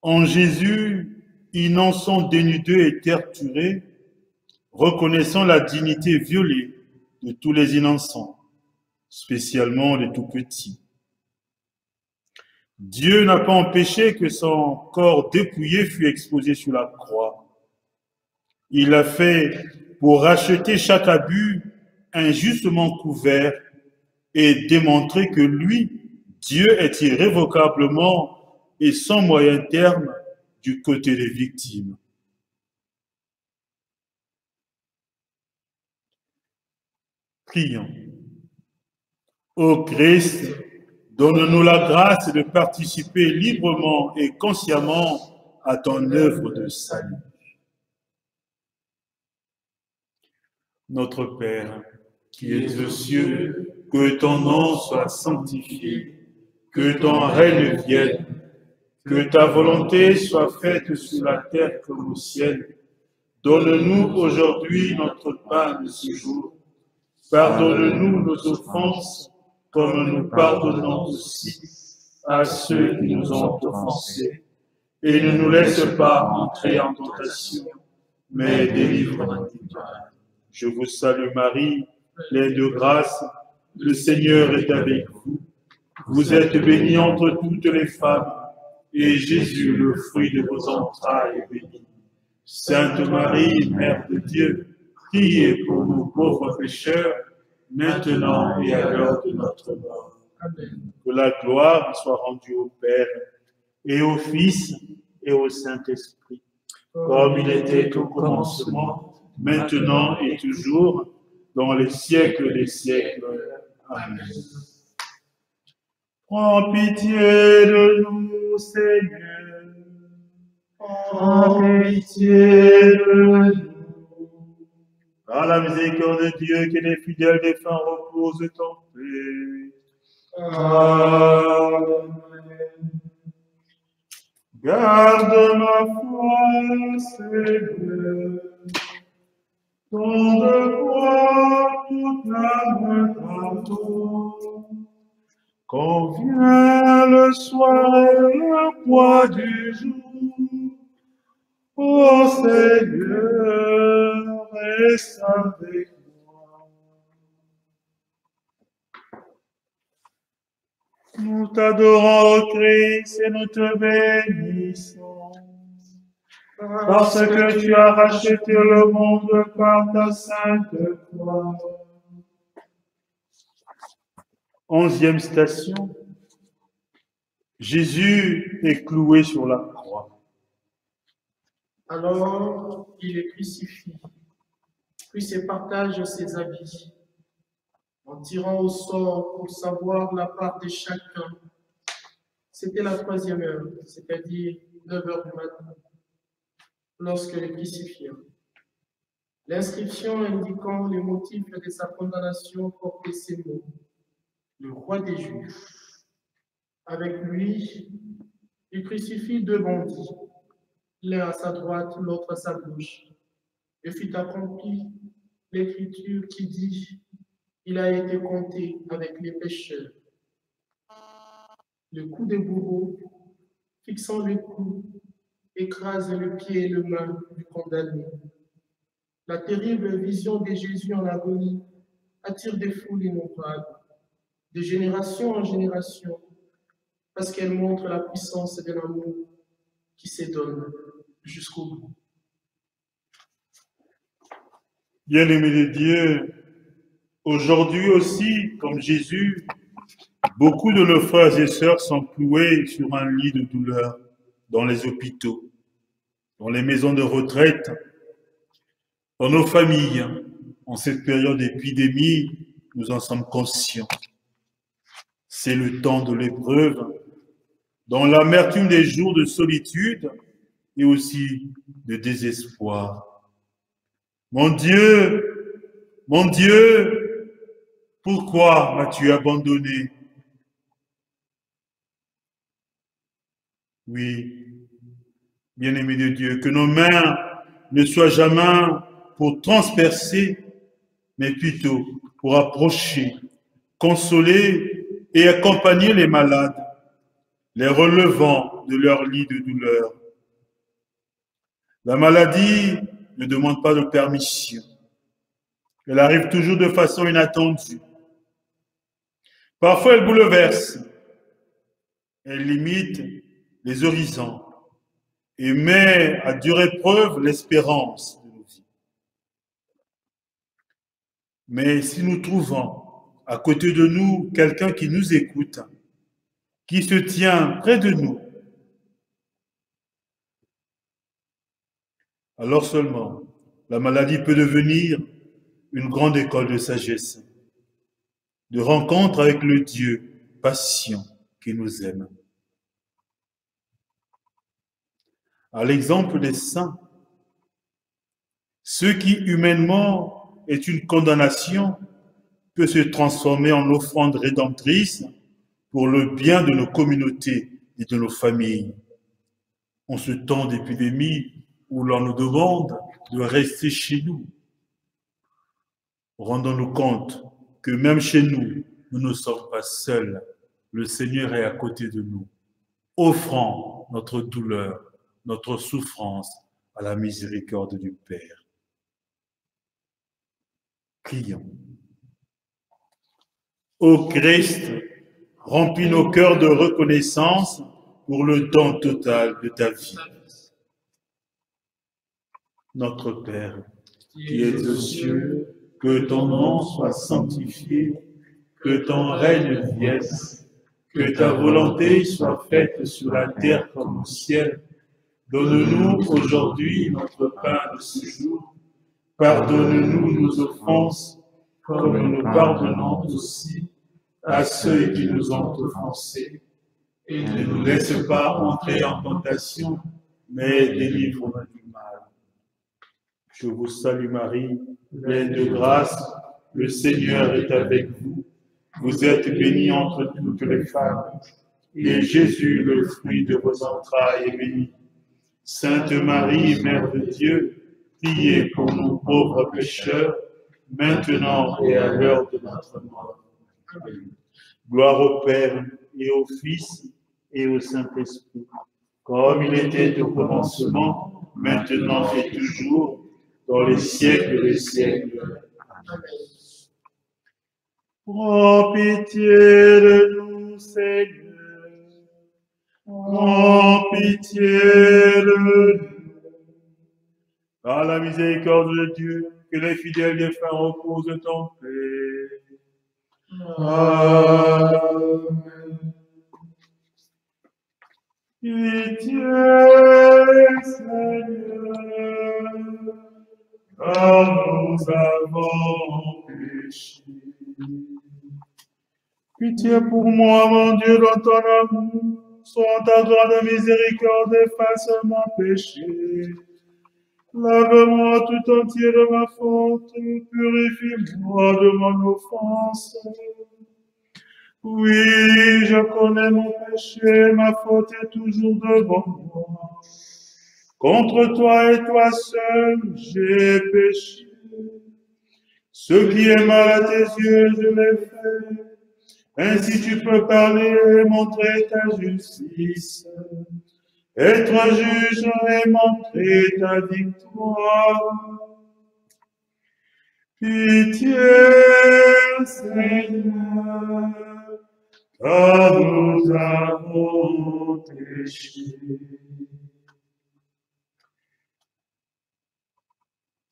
en Jésus, innocents, dénudés et torturés, reconnaissant la dignité violée de tous les innocents, spécialement les tout-petits. Dieu n'a pas empêché que son corps dépouillé fût exposé sur la croix. Il l'a fait pour racheter chaque abus injustement couvert et démontrer que lui, Dieu, est irrévocablement et sans moyen terme du côté des victimes. Prions. Ô Christ, donne-nous la grâce de participer librement et consciemment à ton œuvre de salut. Notre Père, qui es aux cieux, que ton nom soit sanctifié, que ton règne vienne, que ta volonté soit faite sur la terre comme au ciel. Donne-nous aujourd'hui notre pain de ce jour. Pardonne-nous nos offenses, comme nous pardonnons aussi à ceux qui nous ont offensés. Et ne nous laisse pas entrer en tentation, mais délivre-nous du mal. Je vous salue Marie, pleine de grâce, le Seigneur est avec vous. Vous êtes bénie entre toutes les femmes, et Jésus, le fruit de vos entrailles, est béni. Sainte Marie, Mère de Dieu, priez pour nous pauvres pécheurs, maintenant et à l'heure de notre mort. Amen. Que la gloire soit rendue au Père, et au Fils, et au Saint-Esprit, comme il était au commencement, maintenant et toujours, dans les siècles des siècles. Amen. Prends pitié de nous, Seigneur. Prends pitié de nous. Par la miséricorde de Dieu, que les fidèles défunts reposent en paix. Amen. Garde ma foi, Seigneur. Ton devoir proclame tantôt. Quand vient le soir et la poix du jour, ô Seigneur, reste avec moi. Nous t'adorons, ô Christ, et nous te bénissons. Parce que tu as racheté le monde par ta sainte croix. 11e station. Jésus est cloué sur la croix. Alors, il est crucifié, puis se partage ses habits, en tirant au sort pour savoir la part de chacun. C'était la 3e heure, c'est-à-dire 9 heures du matin, lorsque les crucifièrent. L'inscription indiquant les motifs de sa condamnation portait ces mots: le roi des Juifs. Avec lui, il crucifie 2 bandits, l'un à sa droite, l'autre à sa gauche. Et fut accompli l'écriture qui dit: il a été compté avec les pécheurs. Le coup de bourreau, fixant le cou, écrase le pied et le main du condamné. La terrible vision de Jésus en agonie attire des foules innombrables, de génération en génération, parce qu'elle montre la puissance de l'amour qui se donne jusqu'au bout. Bien-aimés de Dieu, aujourd'hui aussi, comme Jésus, Beaucoup de nos frères et sœurs sont cloués sur un lit de douleur dans les hôpitaux, dans les maisons de retraite, dans nos familles. En cette période d'épidémie, nous en sommes conscients. C'est le temps de l'épreuve, dans l'amertume des jours de solitude et aussi de désespoir. Mon Dieu, pourquoi m'as-tu abandonné? Oui, bien-aimé de Dieu, que nos mains ne soient jamais pour transpercer, mais plutôt pour approcher, consoler et accompagner les malades, les relevant de leur lit de douleur. La maladie ne demande pas de permission. Elle arrive toujours de façon inattendue. Parfois, elle bouleverse, elle limite les horizons et met à dure épreuve l'espérance de nos vies. Mais si nous trouvons à côté de nous quelqu'un qui nous écoute, qui se tient près de nous, alors seulement la maladie peut devenir une grande école de sagesse, de rencontre avec le Dieu patient qui nous aime. À l'exemple des saints, ce qui humainement est une condamnation peut se transformer en offrande rédemptrice pour le bien de nos communautés et de nos familles. En ce temps d'épidémie où l'on nous demande de rester chez nous, rendons-nous compte que même chez nous, nous ne sommes pas seuls. Le Seigneur est à côté de nous. Offrons notre douleur, notre souffrance à la miséricorde du Père. Prions. Ô Christ, remplis nos cœurs de reconnaissance pour le don total de ta vie. Notre Père, qui es aux cieux, que ton nom soit sanctifié, que ton règne vienne, que ta volonté soit faite sur la terre comme au ciel. Donne-nous aujourd'hui notre pain de ce jour. Pardonne-nous nos offenses, comme nous pardonnons aussi à ceux qui nous ont offensés. Et ne nous laisse pas entrer en tentation, mais délivre-nous du mal. Je vous salue Marie, pleine de grâce, le Seigneur est avec vous. Vous êtes bénie entre toutes les femmes, et Jésus, le fruit de vos entrailles, est béni. Sainte Marie, Mère de Dieu, priez pour nous pauvres pécheurs, maintenant et à l'heure de notre mort. Amen. Gloire au Père, et au Fils, et au Saint-Esprit, comme il était au commencement, maintenant et toujours, dans les siècles des siècles. Amen. Prends pitié de nous, Seigneur. Prends pitié de nous. Par la miséricorde de Dieu, que les fidèles défunts reposent en paix. Amen. Pitié, Seigneur, car nous avons péché. Pitié pour moi, mon Dieu, dans ton amour, sois ta grande miséricorde, efface mon péché. Lave-moi tout entier de ma faute, purifie-moi de mon offense. Oui, je connais mon péché, ma faute est toujours devant moi. Contre toi et toi seul, j'ai péché. Ce qui est mal à tes yeux, je l'ai fait. Ainsi tu peux parler et montrer ta justice. Être juge et montrer ta victoire. Pitié, Seigneur, car nous avons péché.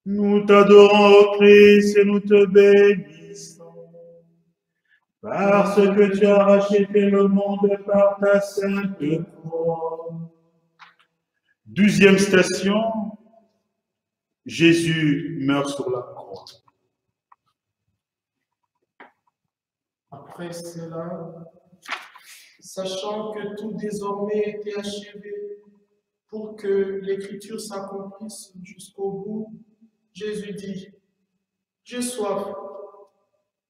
Nous t'adorons, Christ, et nous te bénissons. Parce que tu as racheté le monde par ta sainte croix. 12e station, Jésus meurt sur la croix. Après cela, sachant que tout désormais était achevé, pour que l'écriture s'accomplisse jusqu'au bout, Jésus dit, « J'ai soif. »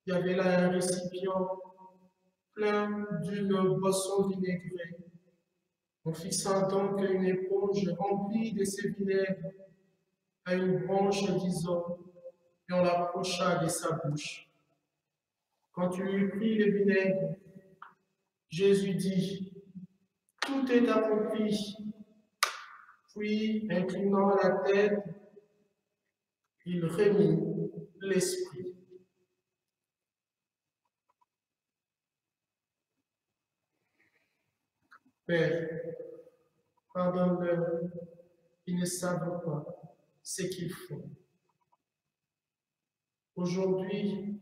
Il y avait là un récipient plein d'une boisson vinaigrée. On fixa donc une éponge remplie de ces vinaigres à une branche d'hysope et on l'approcha de sa bouche. Quand il eut pris le vinaigre, Jésus dit, « Tout est accompli. » Puis, inclinant la tête, il remit l'esprit. Père, pardonne-leur, ils ne savent pas ce qu'ils font. Aujourd'hui,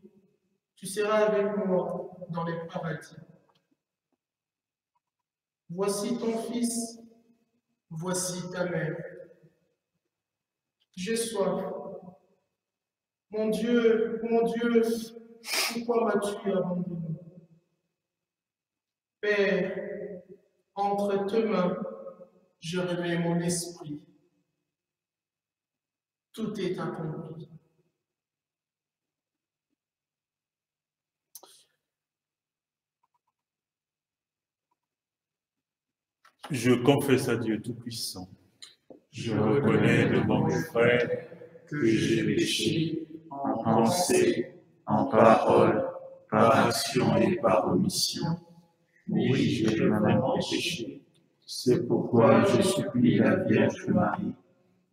tu seras avec moi dans les paradis. Voici ton fils, voici ta mère. J'ai soif. Mon Dieu, pourquoi m'as-tu abandonné? Père, entre tes mains, je remets mon esprit. Tout est accompli. Je confesse à Dieu Tout-Puissant. Je reconnais devant mes frères que j'ai péché en pensée, en parole, par action et par omission. Oui, j'ai vraiment péché. C'est pourquoi je supplie la Vierge Marie,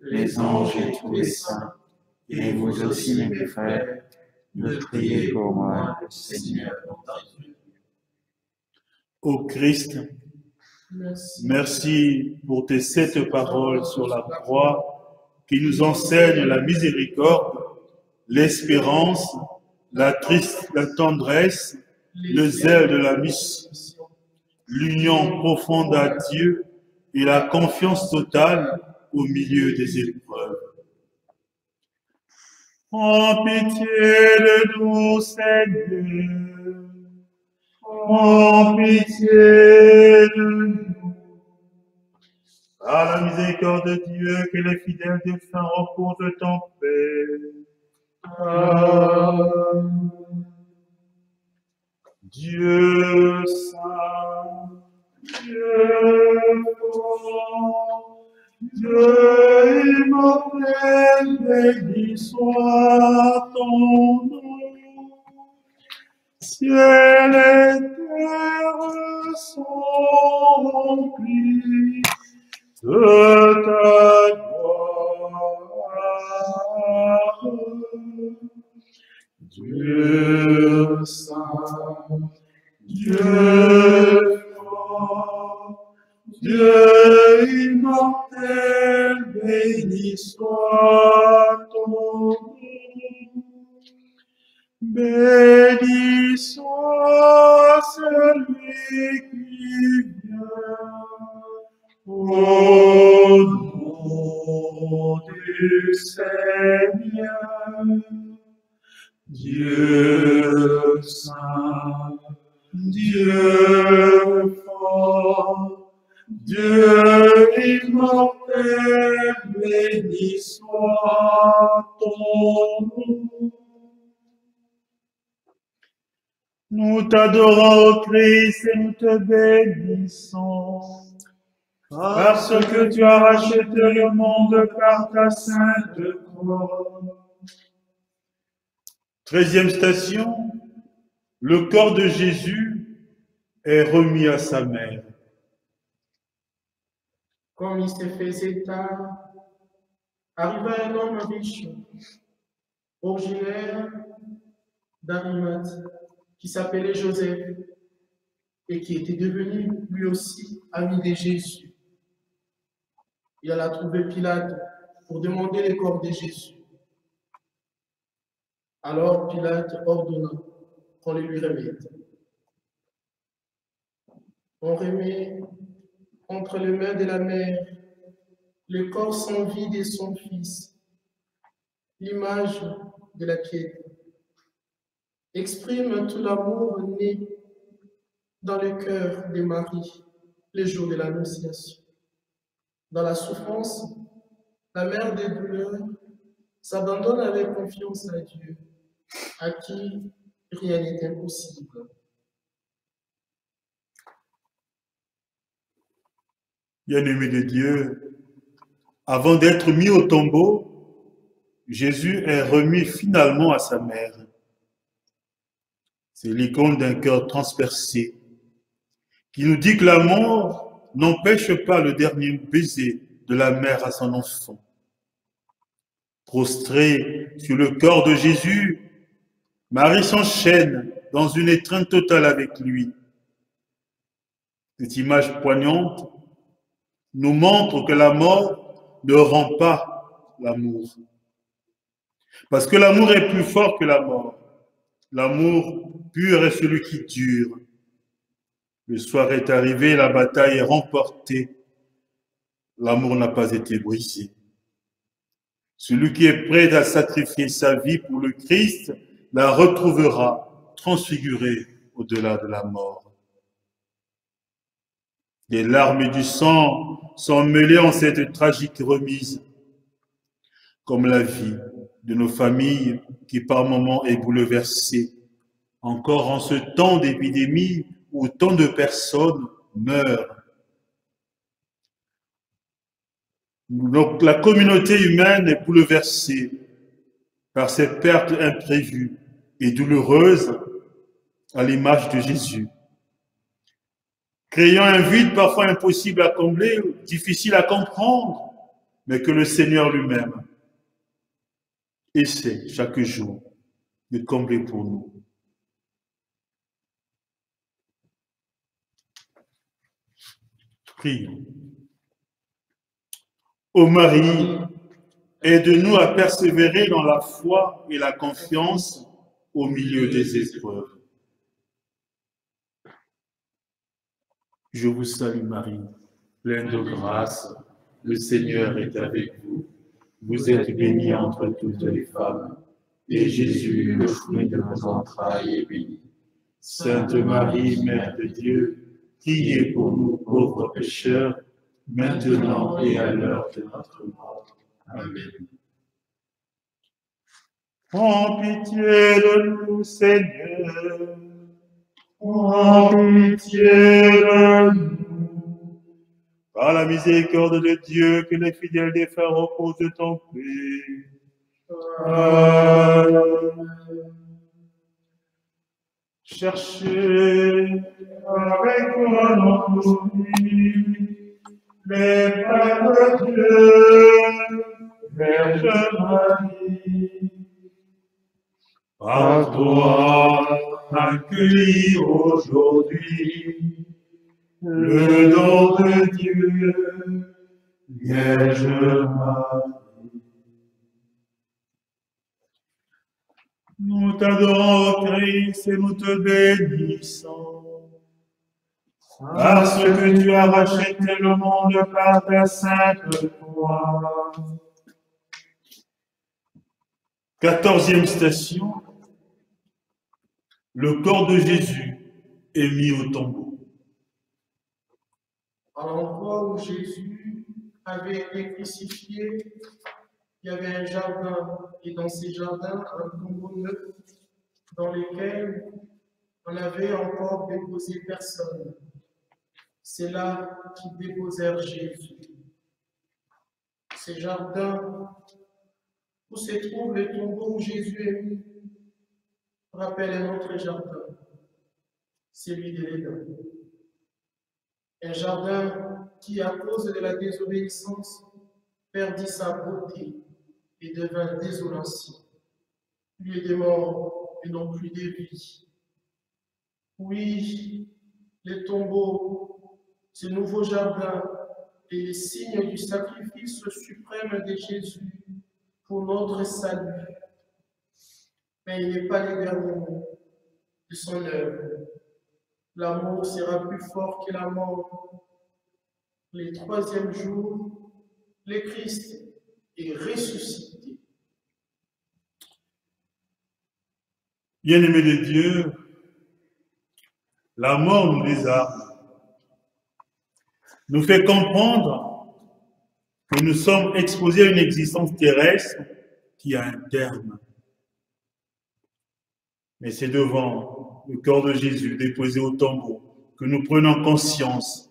les anges et tous les saints, et vous aussi mes frères, de prier pour moi, le Seigneur notre Dieu. Ô Christ, merci pour tes 7 paroles sur la croix qui nous enseignent la miséricorde, l'espérance, la tendresse, le zèle de la mission, l'union profonde à Dieu et la confiance totale au milieu des épreuves. En pitié de nous, Seigneur, en pitié de nous. Par la miséricorde de Dieu, que les fidèles défunts reposent en paix. Amen. Dieu saint, Dieu fort, Dieu immortel, béni soit ton nom. Ciel et terre sont remplis de ta gloire. Dieu saint, Dieu fort, Dieu immortel, béni soit ton nom. Béni soit celui qui vient au nom du Seigneur. Dieu saint, Dieu fort, Dieu immortel, béni soit ton nom. Nous t'adorons, Christ, et nous te bénissons, parce que tu as racheté le monde par ta sainte croix. 13e station, le corps de Jésus est remis à sa mère. Comme il se faisait tard, arriva un homme riche, originaire d'Arimathie, qui s'appelait Joseph et qui était devenu lui aussi ami de Jésus. Il alla trouver Pilate pour demander le corps de Jésus. Alors Pilate ordonna qu'on le lui remette. On remet entre les mains de la mère le corps sans vie de son fils, l'image de la piété. Exprime tout l'amour né dans le cœur de Marie le jour de l'Annonciation. Dans la souffrance, la mère des douleurs s'abandonne avec confiance à Dieu, à qui rien n'est impossible. Bien-aimé de Dieu, avant d'être mis au tombeau, Jésus est remis finalement à sa mère. C'est l'icône d'un cœur transpercé qui nous dit que la mort n'empêche pas le dernier baiser de la mère à son enfant. Prostrée sur le corps de Jésus, Marie s'enchaîne dans une étreinte totale avec lui. Cette image poignante nous montre que la mort ne rend pas l'amour. Parce que l'amour est plus fort que la mort. L'amour pur est celui qui dure. Le soir est arrivé, la bataille est remportée. L'amour n'a pas été brisé. Celui qui est prêt à sacrifier sa vie pour le Christ la retrouvera transfigurée au-delà de la mort. Les larmes et du sang sont mêlées en cette tragique remise, comme la vie de nos familles qui par moments est bouleversée, encore en ce temps d'épidémie où tant de personnes meurent. Donc la communauté humaine est bouleversée par ces pertes imprévues et douloureuses à l'image de Jésus, créant un vide parfois impossible à combler, difficile à comprendre, mais que le Seigneur lui-même essaie chaque jour de combler pour nous. Prions. Ô Marie, aide-nous à persévérer dans la foi et la confiance au milieu des épreuves. Je vous salue Marie, pleine de grâce, le Seigneur est avec vous. Vous êtes bénie entre toutes les femmes, et Jésus, le fruit de vos entrailles, est béni. Sainte Marie, Mère de Dieu, priez pour nous pauvres pécheurs, maintenant et à l'heure de notre mort. Amen. Prends pitié de nous, Seigneur. Prends pitié de nous. Par la miséricorde de Dieu, que les fidèles défunts reposent en paix. Amen. Cherchez avec moi notre vie, les pas de Dieu, Vierge Marie. Par toi, accueillis aujourd'hui le don de Dieu, Vierge Marie. Nous t'adorons, Christ, et nous te bénissons, parce que tu as racheté le monde par ta sainte croix. 14e station, le corps de Jésus est mis au tombeau. À l'endroit où Jésus avait été crucifié, il y avait un jardin, et dans ces jardins, un tombeau neuf, dans lequel on n'avait encore déposé personne. C'est là qu'ils déposèrent Jésus. Ces jardins où se trouve le tombeau où Jésus est mis rappelle un autre jardin, celui de l'Éden. Un jardin qui, à cause de la désobéissance, perdit sa beauté et devint désolation, lieu de mort et non plus de vie. Oui, les tombeaux, ce nouveau jardin est le signe du sacrifice suprême de Jésus pour notre salut. Mais il n'est pas le dernier mot de son œuvre. L'amour sera plus fort que la mort. Le troisième jour, le Christ est ressuscité. Bien-aimés de Dieu, la mort nous désarme, nous fait comprendre que nous sommes exposés à une existence terrestre qui a un terme. Mais c'est devant le corps de Jésus déposé au tombeau que nous prenons conscience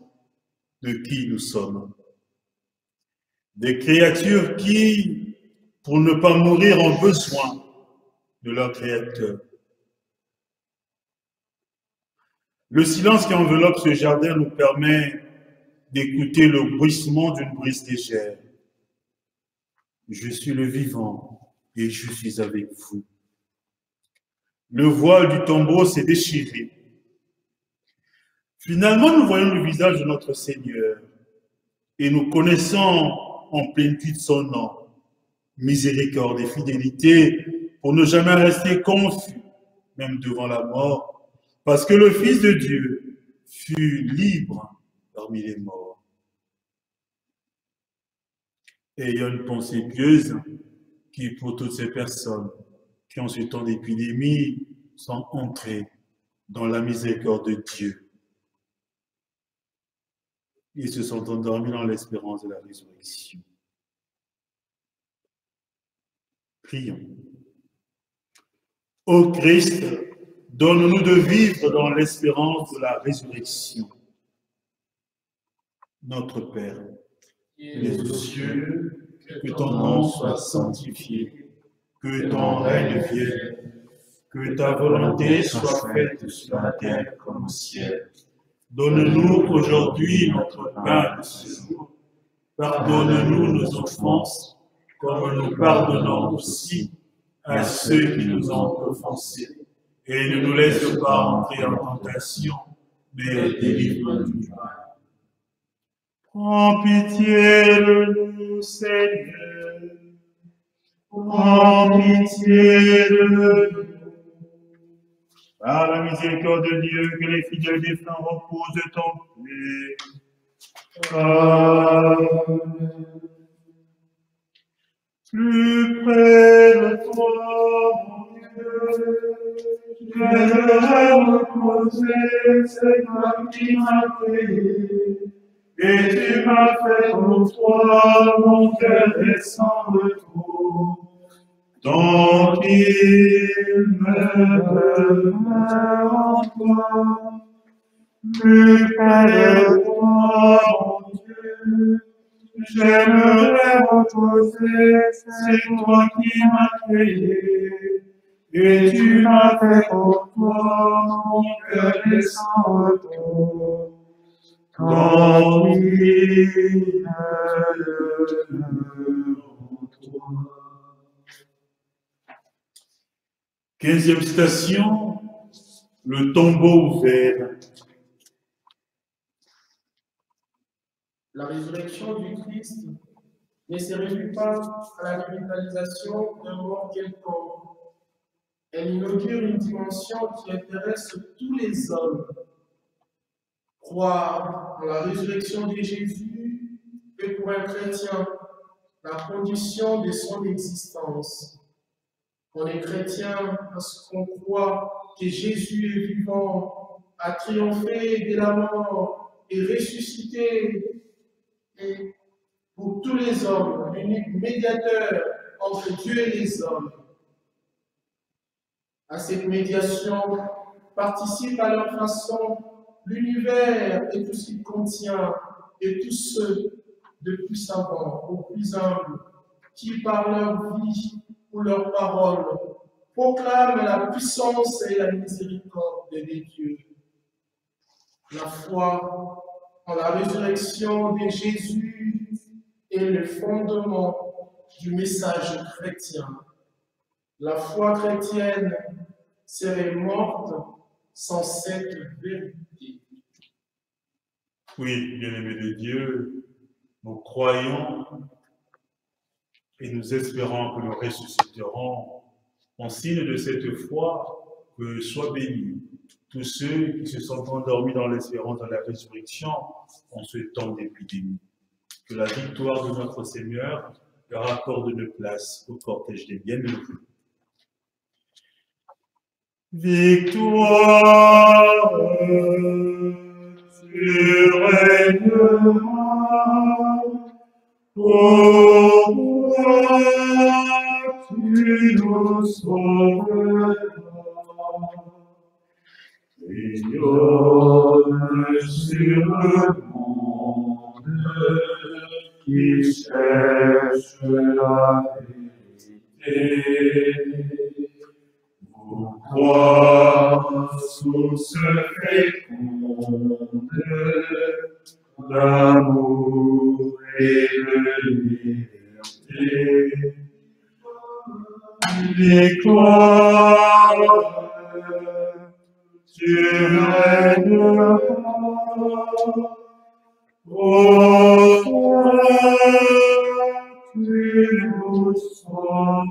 de qui nous sommes. Des créatures qui, pour ne pas mourir, ont besoin de leur Créateur. Le silence qui enveloppe ce jardin nous permet d'écouter le bruissement d'une brise légère. Je suis le vivant et je suis avec vous. Le voile du tombeau s'est déchiré. Finalement, nous voyons le visage de notre Seigneur et nous connaissons en plénitude son nom, miséricorde et fidélité, pour ne jamais rester confus, même devant la mort, parce que le Fils de Dieu fut libre parmi les morts. Ayant une pensée pieuse qui, pour toutes ces personnes qui, en ce temps d'épidémie, sont entrées dans la miséricorde de Dieu. Ils se sont endormis dans l'espérance de la résurrection. Prions. Ô Christ, donne-nous de vivre dans l'espérance de la résurrection. Notre Père, qui es aux cieux, que ton nom soit sanctifié, que ton règne vienne, que ta volonté soit faite sur la terre comme au ciel. Donne-nous aujourd'hui notre pain de ce jour. Pardonne-nous nos offenses, comme nous pardonnons aussi à ceux qui nous ont offensés. Et ne nous laisse pas entrer en tentation, mais délivre-nous du mal. Prends pitié de nous, Seigneur. Prends pitié de nous. Par la miséricorde de Dieu, que les fidèles défunts reposent en paix. Amen. Plus près de toi, mon Dieu, j'aimerais reposer, c'est toi qui m'as créé. Et tu m'as fait pour toi, mon cœur est sans retour. Tant qu'il me demeure en toi, plus près de toi, mon Dieu, j'aimerais reposer, c'est toi qui m'as créé. Et tu m'as fait pour toi, mon cœur est sans retour. Quand il me demeure en toi. 15e citation, le tombeau ouvert. La résurrection du Christ ne se réduit pas à la revitalisation d'un mort quelconque. Elle inaugure une dimension qui intéresse tous les hommes. Croire en la résurrection de Jésus est pour un chrétien la condition de son existence. On est chrétien parce qu'on croit que Jésus est vivant, a triomphé de la mort et ressuscité. Et pour tous les hommes, l'unique médiateur entre Dieu et les hommes. À cette médiation participe à leur façon l'univers et tout ce qu'il contient, et tous ceux de plus savants aux plus humbles, qui par leur vie ou leurs paroles proclament la puissance et la miséricorde des dieux. La foi en la résurrection de Jésus est le fondement du message chrétien. La foi chrétienne serait morte sans cette vérité. Oui, bien-aimés de Dieu, nous croyons et nous espérons que nous ressusciterons en signe de cette foi que soient bénis tous ceux qui se sont endormis dans l'espérance de la résurrection en ce temps d'épidémie. Que la victoire de notre Seigneur leur accorde une place au cortège des bienheureux. Victoire, tu régneras, pourquoi tu nous sauveras. Rayonne sur le monde qui cherche la vérité. Pourquoi, source féconde d'amour et de liberté, victoire, tu règneras, pourquoi tu nous sauveras.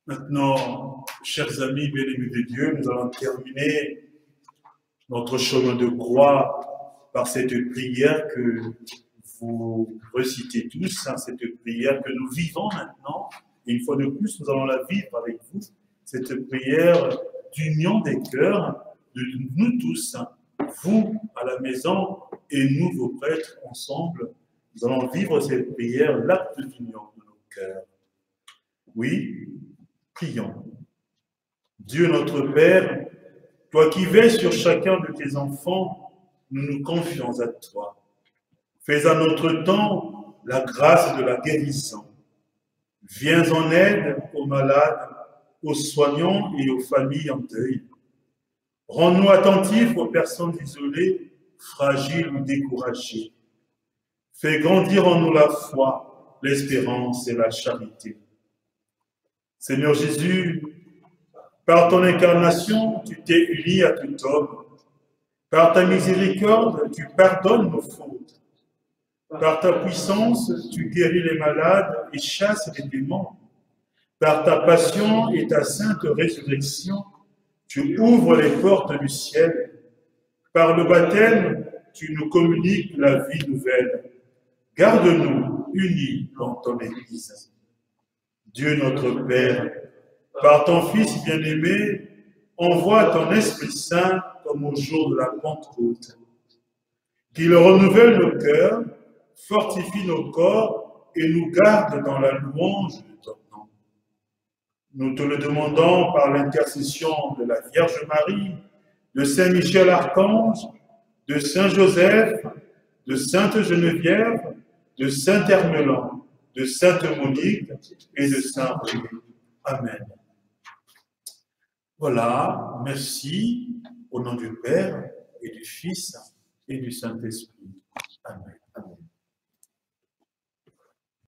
Maintenant, chers amis bien-aimés de Dieu, nous allons terminer notre chemin de croix par cette prière que vous recitez tous, hein, cette prière que nous vivons maintenant. Et une fois de plus, nous allons la vivre avec vous, cette prière d'union des cœurs de nous tous, hein, vous à la maison et nous, vos prêtres, ensemble. Nous allons vivre cette prière, l'acte d'union de nos cœurs. Oui, prions. Dieu notre Père, toi qui veilles sur chacun de tes enfants, nous nous confions à toi. Fais à notre temps la grâce de la guérison. Viens en aide aux malades, aux soignants et aux familles en deuil. Rends-nous attentifs aux personnes isolées, fragiles ou découragées. Fais grandir en nous la foi, l'espérance et la charité. Seigneur Jésus, par ton incarnation, tu t'es uni à tout homme. Par ta miséricorde, tu pardonnes nos fautes. Par ta puissance, tu guéris les malades et chasses les démons. Par ta passion et ta sainte résurrection, tu ouvres les portes du ciel. Par le baptême, tu nous communiques la vie nouvelle. Garde-nous unis dans ton Église. Dieu notre Père, par ton Fils bien-aimé, envoie ton Esprit Saint comme au jour de la Pentecôte. Qu'il renouvelle nos cœurs, fortifie nos corps et nous garde dans la louange de ton nom. Nous te le demandons par l'intercession de la Vierge Marie, de Saint Michel Archange, de Saint Joseph, de Sainte Geneviève, de Saint Hermelan, de Sainte Monique et de Saint René. Amen. Voilà, merci au nom du Père et du Fils et du Saint-Esprit. Amen.